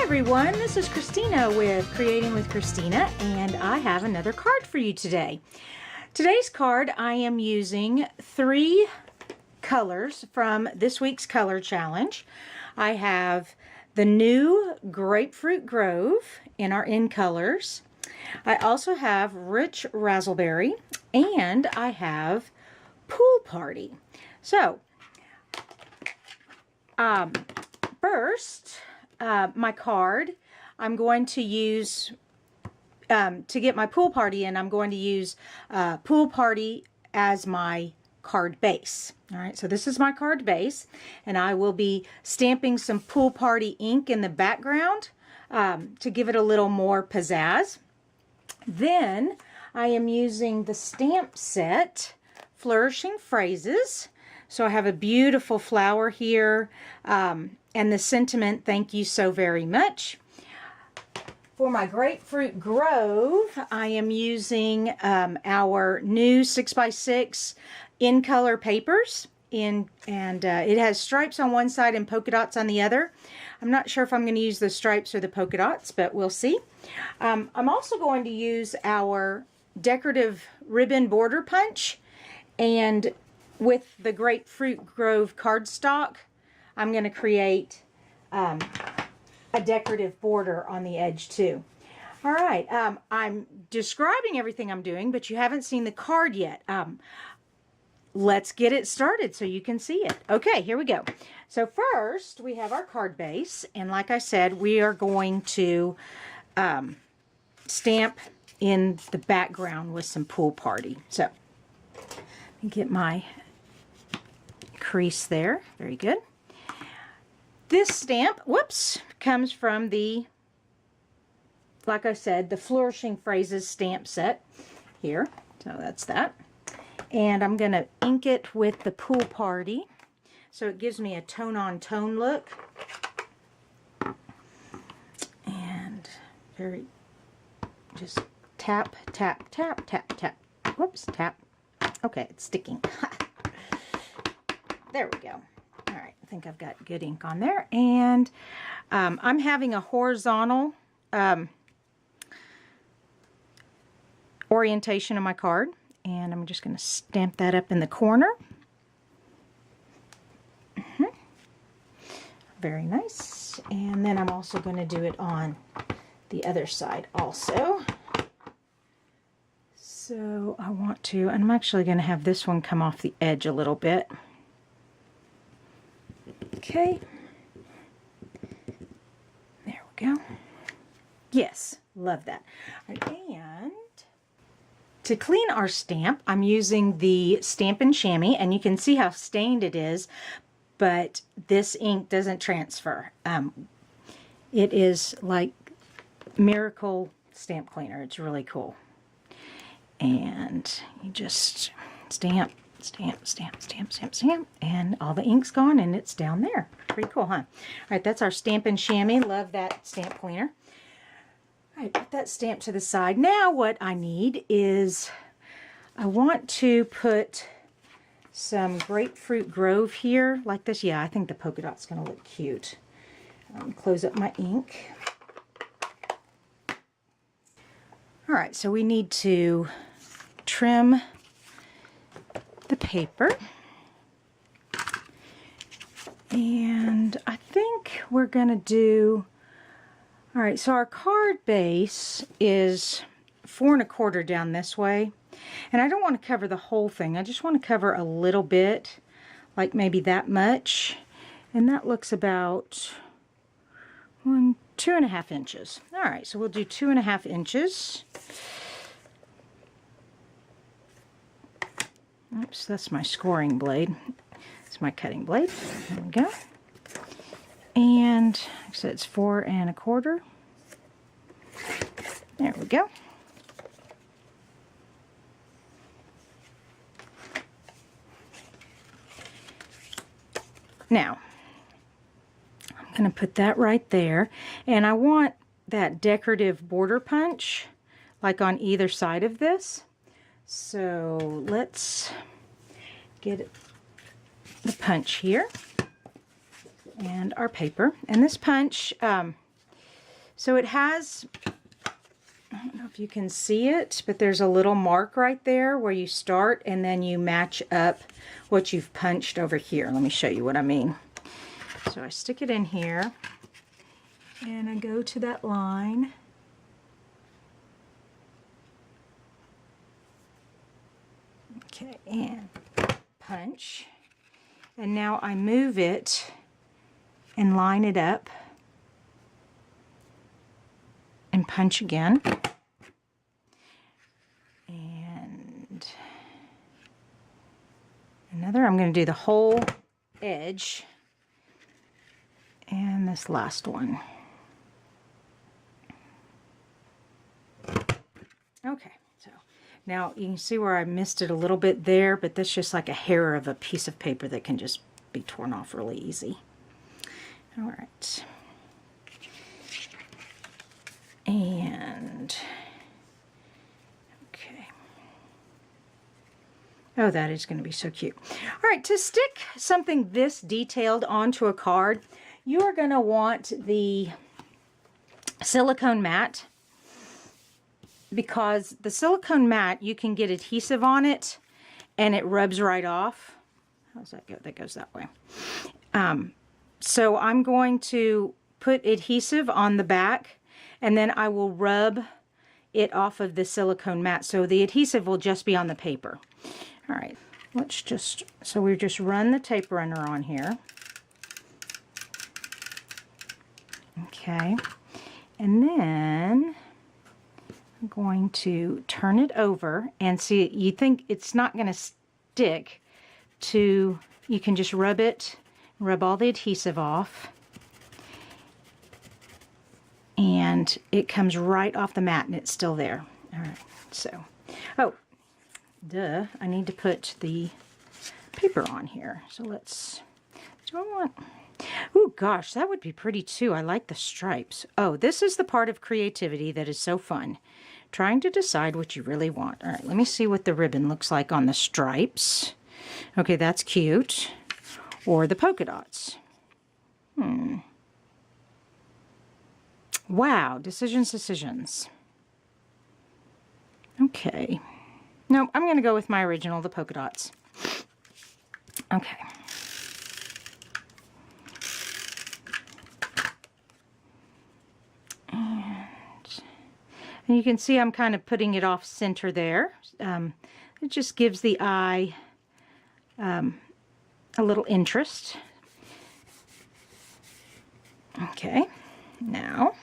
everyone, this is Christina with Creating with Christina, and I have another card for you today. Today's card, I am using 3 colors from this week's color challenge. I have the new Grapefruit Grove in our In Colors. I also have Rich Razzleberry, and I have Pool Party. So, first, my card, I'm going to use, to get my Pool Party in, I'm going to use Pool Party as my card base. All right, so this is my card base, and I will be stamping some Pool Party ink in the background to give it a little more pizzazz. Then I am using the stamp set Flourishing Phrases. So I have a beautiful flower here, and the sentiment, thank you so very much. For my Grapefruit Grove, I am using our new 6x6 In Color papers, and it has stripes on one side and polka dots on the other. I'm not sure if I'm going to use the stripes or the polka dots, but we'll see. I'm also going to use our decorative ribbon border punch, and with the Grapefruit Grove cardstock, I'm going to create a decorative border on the edge too. All right, I'm describing everything I'm doing, but you haven't seen the card yet. Let's get it started so you can see it. Okay, here we go. So first, we have our card base, and like I said, we are going to stamp in the background with some Pool Party. So, let me get my crease there. Very good. This stamp, whoops, comes from the, like I said, the Flourishing Phrases stamp set here. So that's that. And I'm going to ink it with the Pool Party, so it gives me a tone-on-tone look. And very, just tap, tap, tap, tap, tap. Whoops, tap. Okay, it's sticking. There we go. All right, I think I've got good ink on there. And I'm having a horizontal orientation of my card. And I'm just going to stamp that up in the corner. Very nice. And then I'm also going to do it on the other side also. So I want to, and I'm actually going to have this one come off the edge a little bit. Okay. There we go. Yes, love that. And to clean our stamp, I'm using the Stampin' Chamois, and you can see how stained it is, but this ink doesn't transfer. It is like miracle stamp cleaner. It's really cool. And you just stamp, stamp, stamp, stamp, stamp, stamp, and all the ink's gone and it's down there. Pretty cool, huh? All right, that's our Stampin' Chamois. Love that stamp cleaner. All right, put that stamp to the side. Now what I need is, I want to put some Grapefruit Grove here like this. Yeah, I think the polka dot's going to look cute. Close up my ink. All right, so we need to trim the paper. And I think we're going to do, all right, so our card base is 4 1/4 down this way. And I don't want to cover the whole thing. I just want to cover a little bit, like maybe that much. And that looks about 2.5 inches. All right, so we'll do 2.5 inches. Oops, that's my scoring blade. It's my cutting blade. There we go. And like I said, it's 4 1/4. There we go. Now, I'm going to put that right there, and I want that decorative border punch like on either side of this. So let's get the punch here and our paper. And this punch, So it has, I don't know if you can see it, but there's a little mark right there where you start and then you match up what you've punched over here. Let me show you what I mean. So I stick it in here and I go to that line. Okay, and punch. And now I move it and line it up and punch again. And another, I'm going to do the whole edge and this last one. Okay, so now you can see where I missed it a little bit there, but that's just like a hair of a piece of paper that can just be torn off really easy. All right. And, okay. Oh, that is going to be so cute. All right, to stick something this detailed onto a card, you are going to want the silicone mat, because the silicone mat, you can get adhesive on it and it rubs right off. How's that go? That goes that way. So I'm going to put adhesive on the back and then I will rub it off of the silicone mat. So the adhesive will just be on the paper. All right, let's just, so we just run the tape runner on here. Okay, and then I'm going to turn it over and see, you think it's not going to stick to, you can just rub it, rub all the adhesive off, and it comes right off the mat and it's still there. All right, so, oh, duh, I need to put the paper on here. So let's, do I want, oh gosh, that would be pretty too. I like the stripes. Oh, this is the part of creativity that is so fun. Trying to decide what you really want. All right, let me see what the ribbon looks like on the stripes. Okay, that's cute. Or the polka dots. Wow, decisions. Okay. No, I'm going to go with my original, the polka dots. Okay. And you can see I'm kind of putting it off center there. It just gives the eye a little interest. Okay, now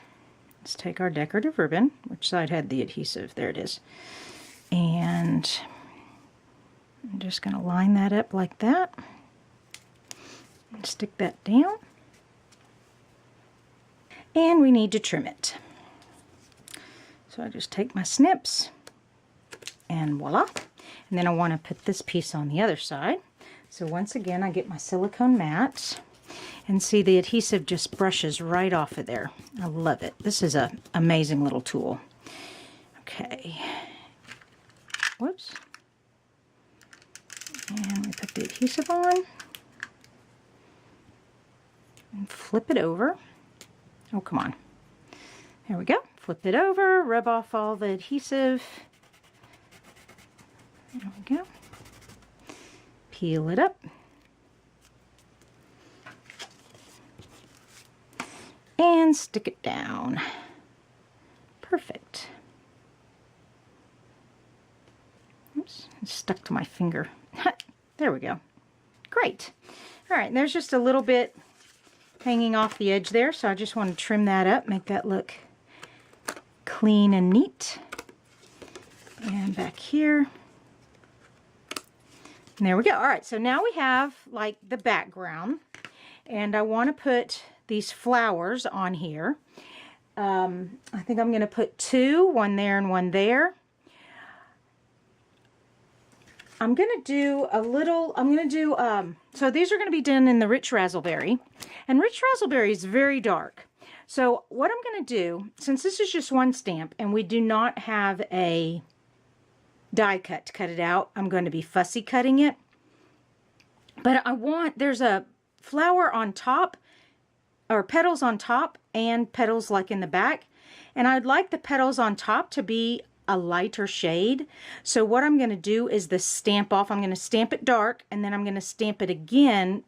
let's take our decorative ribbon. Which side had the adhesive? There it is. And I'm just going to line that up like that. And stick that down. And we need to trim it. So I just take my snips and voila. And then I want to put this piece on the other side. So once again, I get my silicone mat and see the adhesive just brushes right off of there. I love it. This is an amazing little tool. Okay. Whoops. And we put the adhesive on and flip it over. Oh, come on. There we go. Flip it over, rub off all the adhesive. There we go. Peel it up. And stick it down. Perfect. Oops, it's stuck to my finger. There we go. Great. All right, and there's just a little bit hanging off the edge there, so I just want to trim that up, make that look clean and neat. And back here. And there we go. All right, so now we have like the background, and I want to put these flowers on here. I think I'm going to put two, one there and one there. I'm going to do a little, so these are going to be done in the Rich Razzleberry. And Rich Razzleberry is very dark. So what I'm going to do, since this is just one stamp and we do not have a die cut to cut it out, I'm going to be fussy cutting it. But there's a flower on top or petals on top and petals like in the back. And I'd like the petals on top to be a lighter shade. So what I'm going to do is the stamp off. I'm going to stamp it dark, and then I'm going to stamp it again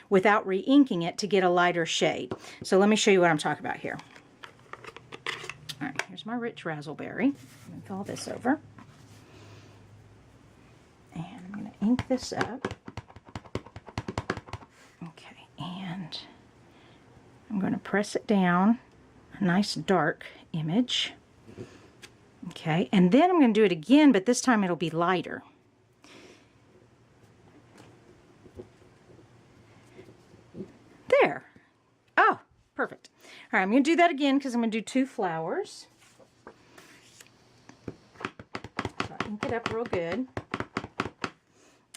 without re-inking it to get a lighter shade. So let me show you what I'm talking about here. All right, here's my rich razzleberry. I'm going to fill this over. And I'm going to ink this up. Okay, and I'm going to press it down. A nice dark image. Okay, and then I'm going to do it again, but this time it'll be lighter. There. Oh, perfect. All right, I'm going to do that again because I'm going to do 2 flowers. So I ink it up real good.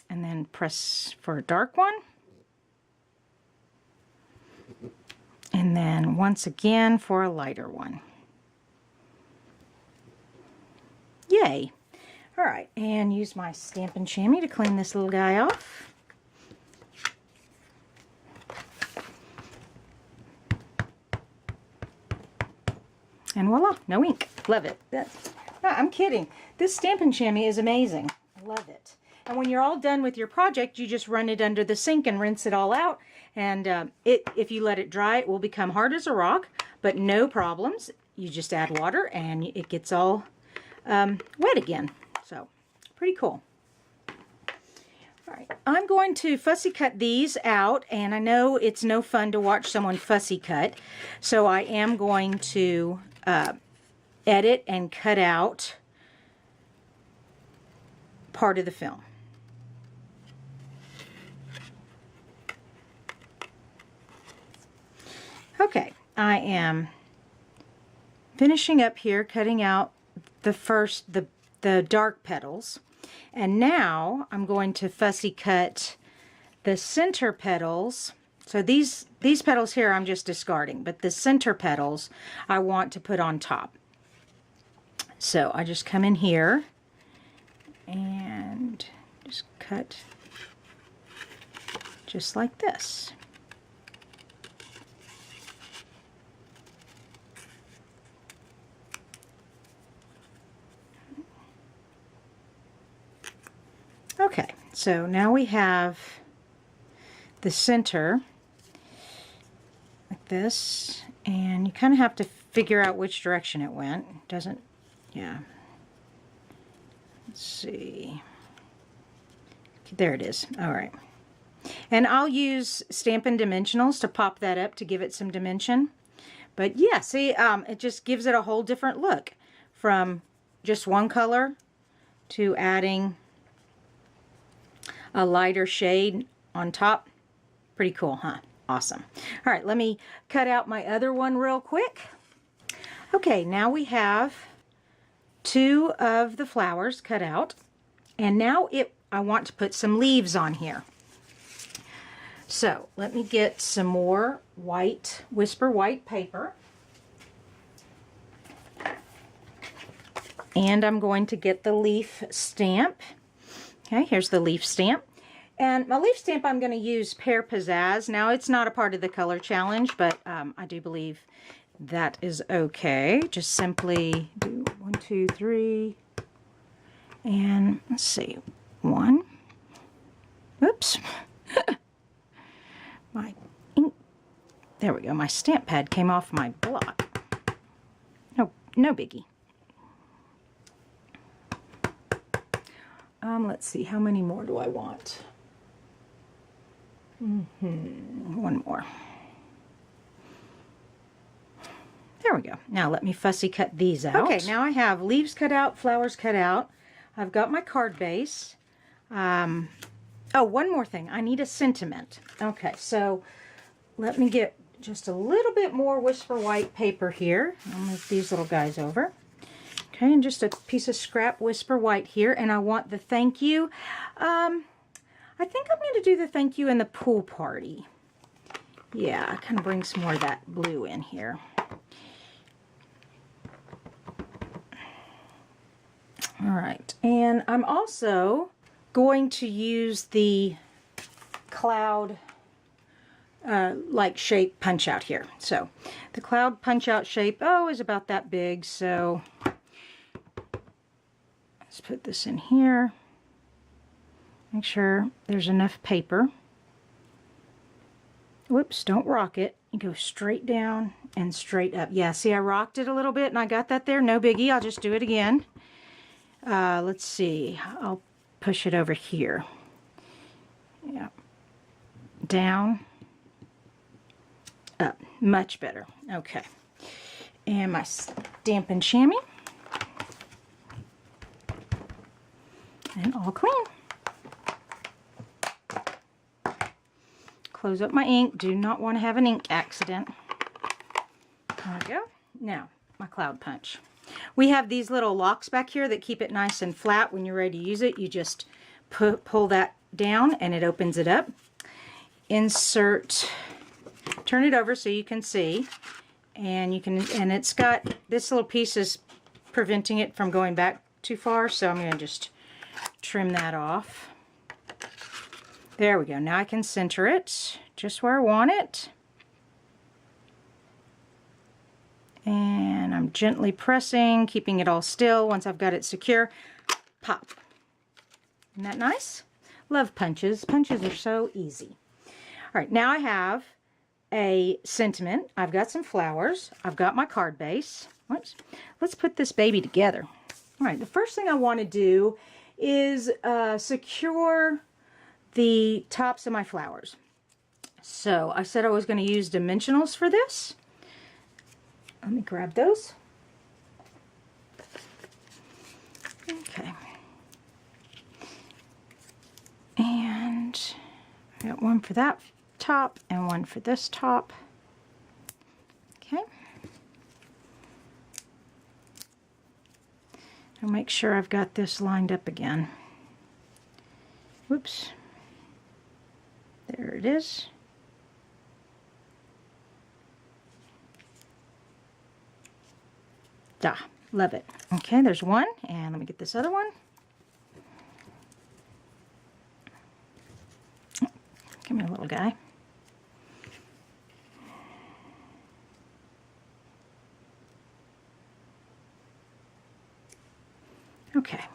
And then press for a dark one. And then once again for a lighter one. Yay. All right, and use my Stampin' Chamois to clean this little guy off. And voila, no ink. Love it. No, I'm kidding. This Stampin' Chamois is amazing. I love it. And when you're all done with your project, you just run it under the sink and rinse it all out. And if you let it dry, it will become hard as a rock, but no problems. You just add water and it gets all wet again. So, pretty cool. All right, I'm going to fussy cut these out, and I know it's no fun to watch someone fussy cut, so I am going to edit and cut out part of the film. Okay, I am finishing up here, cutting out the dark petals, and now I'm going to fussy cut the center petals. So these petals here I'm just discarding, but the center petals I want to put on top. So I just come in here and just cut just like this. Okay, so now we have the center like this, and you kind of have to figure out which direction it went. It doesn't, yeah. Let's see. There it is. All right. And I'll use Stampin' Dimensionals to pop that up to give it some dimension. But yeah, see, it just gives it a whole different look from just one color to adding a lighter shade on top. Pretty cool, huh? Awesome. All right, let me cut out my other one real quick. Okay, now we have 2 of the flowers cut out, and now I want to put some leaves on here. So let me get some more white, Whisper white paper, and I'm going to get the leaf stamp. Okay, here's the leaf stamp. And my leaf stamp I'm going to use Pear Pizzazz. Now, it's not a part of the color challenge, but I do believe that is okay. Just simply do 1, 2, 3, and let's see, 1. Oops. My ink. There we go. My stamp pad came off my block. No biggie. Let's see, how many more do I want? 1 more. There we go. Now let me fussy cut these out. Okay, now I have leaves cut out, flowers cut out. I've got my card base. Oh, one more thing. I need a sentiment. Okay, so let me get just a little bit more Whisper white paper here. I'll move these little guys over. Okay, and just a piece of scrap Whisper white here, and I want the thank you. I think I'm going to do the thank you in the pool party. Yeah, kind of bring some more of that blue in here. All right, and I'm also going to use the cloud like shape punch out here. So the cloud punch out shape, is about that big. So let's put this in here. Make sure there's enough paper. Whoops, don't rock it. You go straight down and straight up. Yeah, see, I rocked it a little bit and I got that there. No biggie, I'll just do it again. Let's see, I'll push it over here. Yeah, down, up, much better. Okay, and my Stampin' Chamois, and all clean. Close up my ink. Do not want to have an ink accident. There we go. Now, my cloud punch. We have these little locks back here that keep it nice and flat. When you're ready to use it, you just pull that down and it opens it up. Insert, turn it over so you can see. And it's got, this little piece is preventing it from going back too far, so I'm going to just trim that off. There we go. Now I can center it just where I want it. And I'm gently pressing, keeping it all still. Once I've got it secure, pop. Isn't that nice? Love punches. Punches are so easy. All right, now I have a sentiment. I've got some flowers. I've got my card base. Whoops. Let's put this baby together. All right, the first thing I want to do is secure the tops of my flowers. So I said I was going to use dimensionals for this. Let me grab those. Okay. And I got one for that top and one for this top. Okay. I'll make sure I've got this lined up again. Whoops. There it is. Love it. Okay, there's one, and let me get this other one. Come here, little guy. Okay,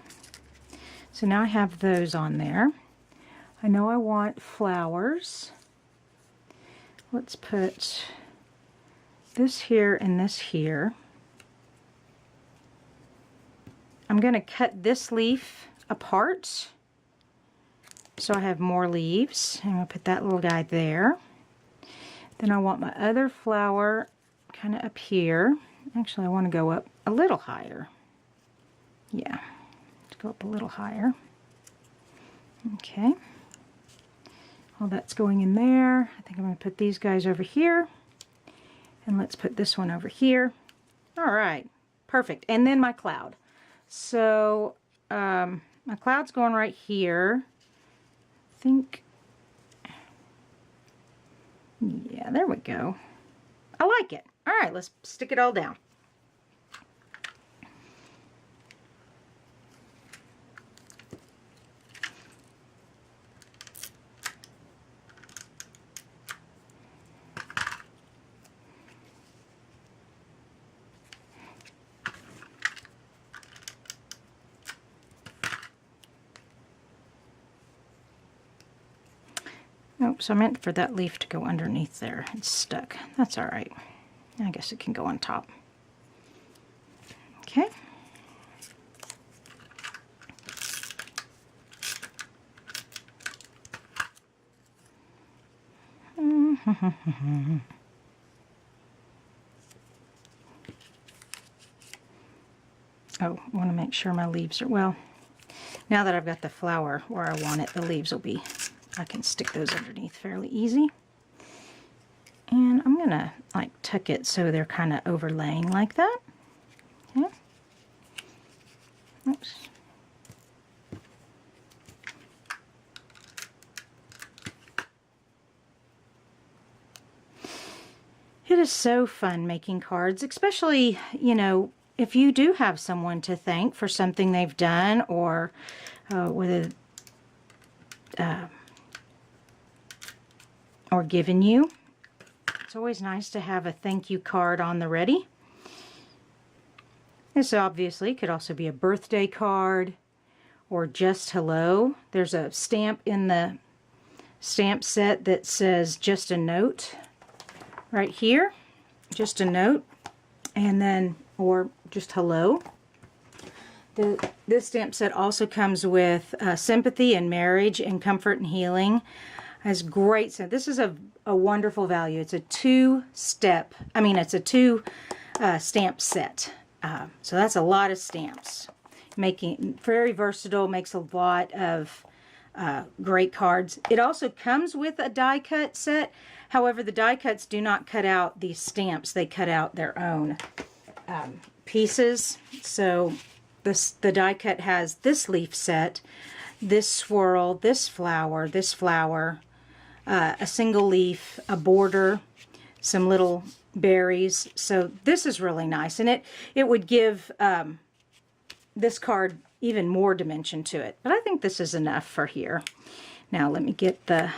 so now I have those on there. I know I want flowers. Let's put this here and this here. I'm going to cut this leaf apart so I have more leaves. I'm going to put that little guy there. Then I want my other flower kind of up here. Actually, I want to go up a little higher. Yeah, let's go up a little higher. Okay. All that's going in there. I think I'm going to put these guys over here. And let's put this one over here. All right, perfect. And then my cloud. So my cloud's going right here. I think, yeah, there we go. I like it. All right, let's stick it all down. Oops, I meant for that leaf to go underneath there. It's stuck. That's all right. I guess it can go on top. Okay. Oh, I want to make sure my leaves are, well, now that I've got the flower where I want it, the leaves will be, I can stick those underneath fairly easy. And I'm going to like tuck it so they're kind of overlaying like that. Okay. Oops. It is so fun making cards, especially, you know, if you do have someone to thank for something they've done, or or given you. It's always nice to have a thank you card on the ready. This obviously could also be a birthday card or just hello. There's a stamp in the stamp set that says just a note right here. Just a note, and then, or just hello. This stamp set also comes with sympathy and marriage and comfort and healing. Has great, so this is a wonderful value. It's a two-stamp set. So that's a lot of stamps. Making very versatile, makes a lot of great cards. It also comes with a die cut set. However, the die cuts do not cut out these stamps. They cut out their own pieces. So the die cut has this leaf set, this swirl, this flower, a single leaf, a border, some little berries. So this is really nice, and it would give this card even more dimension to it. But I think this is enough for here. Now let me get the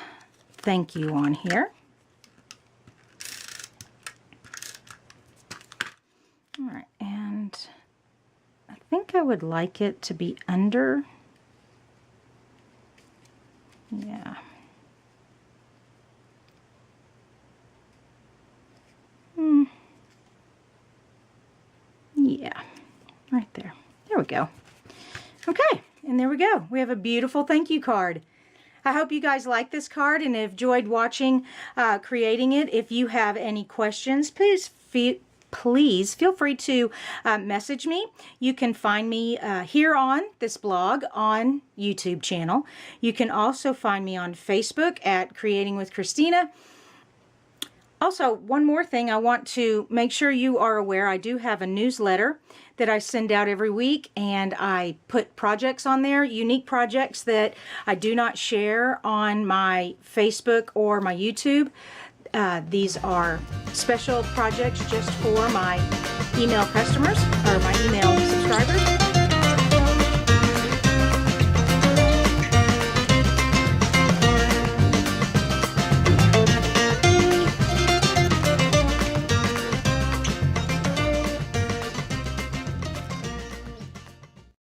thank you on here. All right, and I think I would like it to be under. Yeah. Yeah, right there. There we go. Okay, and there we go. We have a beautiful thank you card. I hope you guys like this card and have enjoyed watching creating it. If you have any questions, please feel free to message me. You can find me here on this blog on YouTube channel. You can also find me on Facebook at Creating with Christina. Also, one more thing I want to make sure you are aware, I do have a newsletter that I send out every week, and I put projects on there, unique projects that I do not share on my Facebook or my YouTube. These are special projects just for my email customers or my email subscribers.